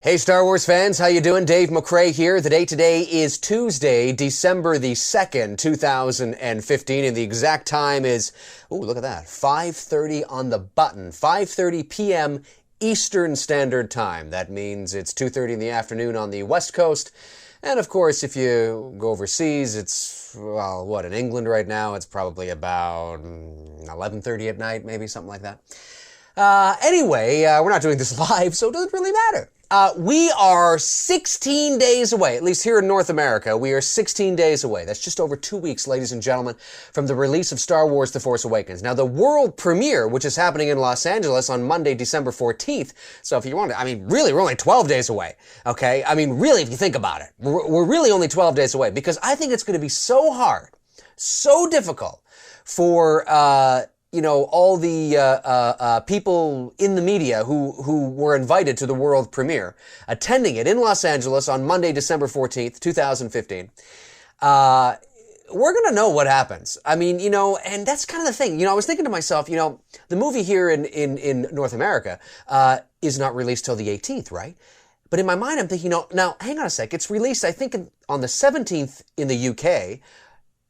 Hey Star Wars fans, how you doing? Dave McRae here. The date today is Tuesday, December the 2nd, 2015, and the exact time is, ooh, look at that, 5:30 on the button, 5:30 p.m. Eastern Standard Time. That means it's 2:30 in the afternoon on the West Coast, and of course, if you go overseas, it's, well, what, in England right now, it's probably about 11:30 at night, maybe, something like that. Anyway, we're not doing this live, so it doesn't really matter. We are 16 days away, at least here in North America, we are 16 days away. That's just over 2 weeks, ladies and gentlemen, from the release of Star Wars The Force Awakens. Now, the world premiere, which is happening in Los Angeles on Monday, December 14th, so if you want to, really, we're only 12 days away, okay? Really, if you think about it, we're really only 12 days away, because I think it's going to be so hard, so difficult for, all the people in the media who were invited to the world premiere, attending it in Los Angeles on Monday, December 14th, 2015. We're going to know what happens. And that's kind of the thing. I was thinking to myself, the movie here in North America is not released till the 18th, right? But in my mind, I'm thinking, now, hang on a sec. It's released, I think, on the 17th in the UK,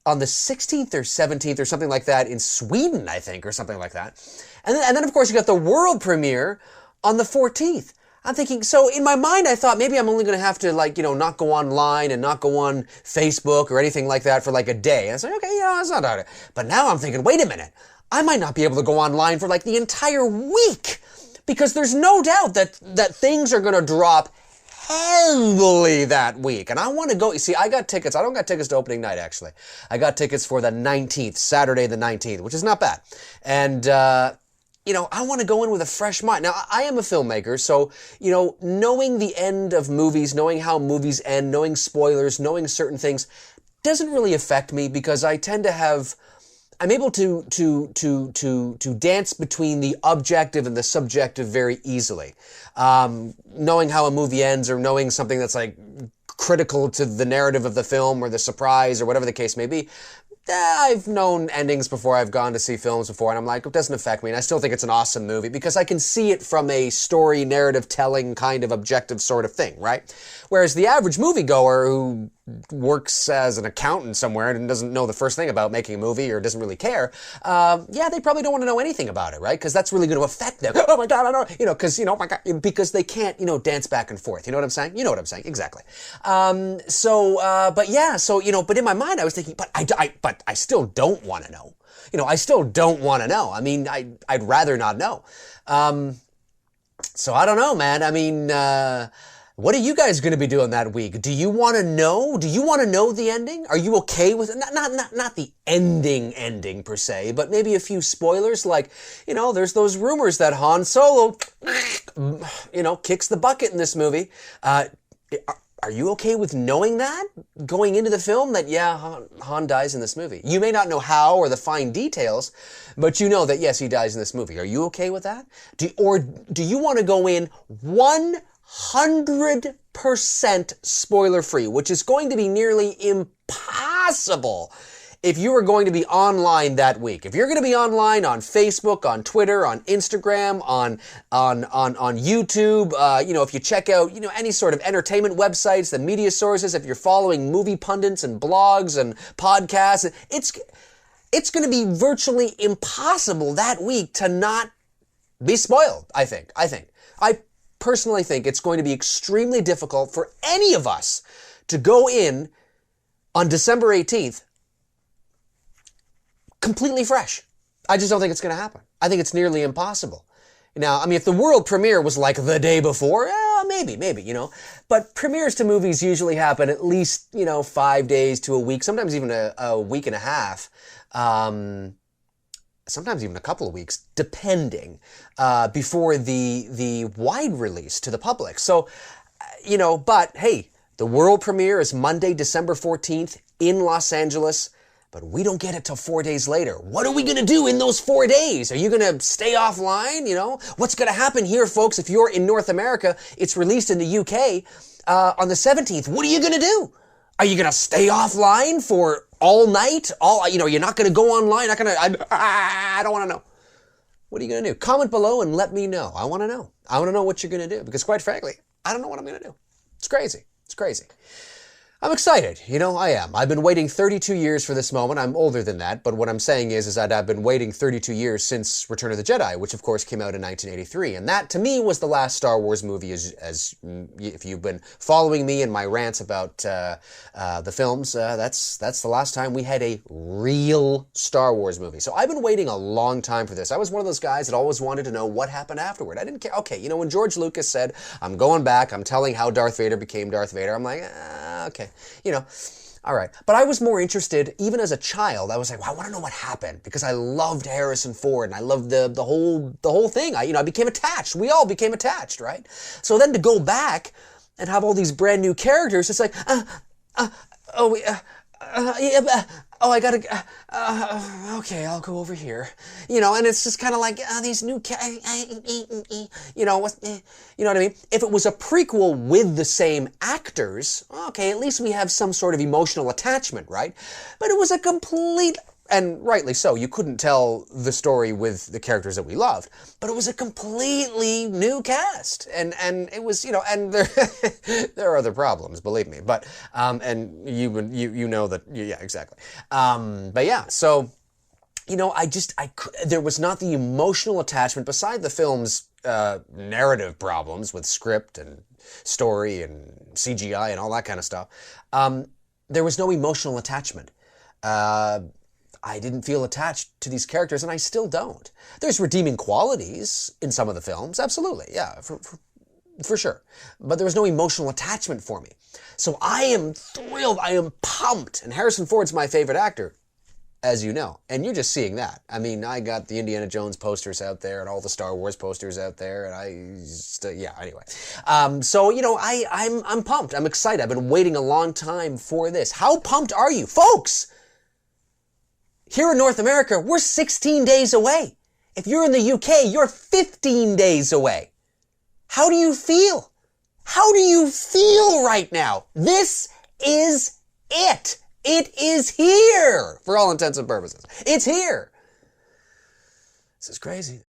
on the 16th or 17th or something like that in Sweden, I think, or something like that. And then of course, you got the world premiere on the 14th. I'm thinking, so in my mind, I thought maybe I'm only going to have to, not go online and not go on Facebook or anything like that for like a day. And I said, okay, that's not it. But now I'm thinking, wait a minute. I might not be able to go online for like the entire week, because there's no doubt that things are going to drop heavily that week. And I want to go, you see, I got tickets. I don't got tickets to opening night, actually. I got tickets for the 19th, Saturday the 19th, which is not bad. And, I want to go in with a fresh mind. Now, I am a filmmaker, so, knowing the end of movies, knowing how movies end, knowing spoilers, knowing certain things doesn't really affect me, because I tend to have, I'm able to dance between the objective and the subjective very easily. Knowing how a movie ends, or knowing something that's like critical to the narrative of the film or the surprise or whatever the case may be. I've known endings before. I've gone to see films before, and I'm like, it doesn't affect me. And I still think it's an awesome movie because I can see it from a story, narrative telling kind of objective sort of thing, right? Whereas the average moviegoer who works as an accountant somewhere and doesn't know the first thing about making a movie or doesn't really care, they probably don't want to know anything about it, right? Because that's really going to affect them. Oh my God, I know, because they can't, dance back and forth. You know what I'm saying? You know what I'm saying, exactly. But in my mind, I was thinking, but I still don't want to know. I still don't want to know. I'd rather not know. So I don't know, man. What are you guys going to be doing that week? Do you want to know? Do you want to know the ending? Are you okay with it? Not the ending per se, but maybe a few spoilers. Like, there's those rumors that Han Solo, kicks the bucket in this movie. Are you okay with knowing that going into the film that, Han dies in this movie? You may not know how or the fine details, but you know that, yes, he dies in this movie. Are you okay with that? Do you want to go in 100% spoiler-free, which is going to be nearly impossible if you are going to be online that week? If you're going to be online on Facebook, on Twitter, on Instagram, on YouTube, if you check out, any sort of entertainment websites, the media sources, if you're following movie pundits and blogs and podcasts, it's going to be virtually impossible that week to not be spoiled, I think. I personally think it's going to be extremely difficult for any of us to go in on December 18th completely fresh. I just don't think it's going to happen. I think it's nearly impossible. Now, if the world premiere was like the day before, maybe, but premieres to movies usually happen at least, 5 days to a week, sometimes even a week and a half, sometimes even a couple of weeks, depending, before the wide release to the public. So, but hey, the world premiere is Monday, December 14th in Los Angeles. But we don't get it till 4 days later. What are we going to do in those 4 days? Are you going to stay offline? What's going to happen here, folks? If you're in North America, it's released in the UK on the 17th. What are you going to do? Are you going to stay offline for all night? You're not going to go online. I don't want to know. What are you going to do? Comment below and let me know. I want to know. I want to know what you're going to do, because quite frankly, I don't know what I'm going to do. It's crazy. It's crazy. I'm excited. You know, I am. I've been waiting 32 years for this moment. I'm older than that, but what I'm saying is that I've been waiting 32 years since Return of the Jedi, which of course came out in 1983. And that, to me, was the last Star Wars movie, as if you've been following me in my rants about the films, that's the last time we had a real Star Wars movie. So I've been waiting a long time for this. I was one of those guys that always wanted to know what happened afterward. I didn't care. Okay, you know, when George Lucas said, I'm going back, I'm telling how Darth Vader became Darth Vader, I'm like, okay. You know, all right. But I was more interested, even as a child, I was like, well, I want to know what happened, because I loved Harrison Ford and I loved the whole thing. I became attached. We all became attached, right? So then to go back and have all these brand new characters, it's like, I gotta, okay, I'll go over here. You know, and it's just kind of like, these new, you know what I mean? If it was a prequel with the same actors, okay, at least we have some sort of emotional attachment, right? But it was a complete, and rightly so, you couldn't tell the story with the characters that we loved, but it was a completely new cast, and it was, you know, and there there are other problems, believe me, but and you know that, yeah, exactly, but yeah, so, you know, there was not the emotional attachment beside the film's narrative problems with script and story and CGI and all that kind of stuff. There was no emotional attachment. I didn't feel attached to these characters, and I still don't. There's redeeming qualities in some of the films, absolutely, yeah, for sure. But there was no emotional attachment for me. So I am thrilled, I am pumped, and Harrison Ford's my favorite actor, as you know, and you're just seeing that. I mean, I got the Indiana Jones posters out there and all the Star Wars posters out there, and yeah, anyway. So, you know, I'm pumped, I'm excited. I've been waiting a long time for this. How pumped are you, folks? Here in North America, we're 16 days away. If you're in the UK, you're 15 days away. How do you feel? How do you feel right now? This is it. It is here, for all intents and purposes. It's here. This is crazy.